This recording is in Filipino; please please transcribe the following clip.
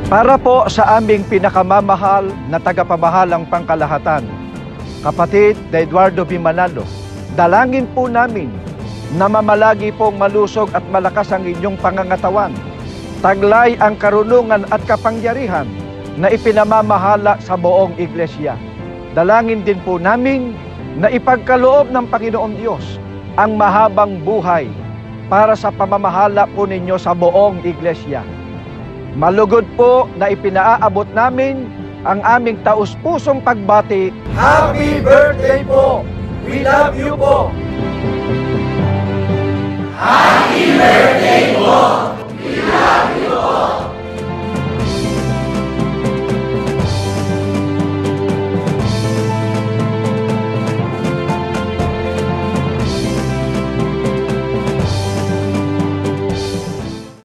Para po sa aming pinakamamahal na tagapamahalang pangkalahatan, kapatid na Eduardo B. Manalo, dalangin po namin na mamalagi pong malusog at malakas ang inyong pangangatawan. Taglay ang karunungan at kapangyarihan na ipinamamahala sa buong iglesia. Dalangin din po namin na ipagkaloob ng Panginoong Diyos ang mahabang buhay para sa pamamahala po ninyo sa buong iglesia. Malugod po na ipinaaabot namin ang aming taus-pusong pagbati. Happy birthday po! We love you po! Happy birthday po! We love you!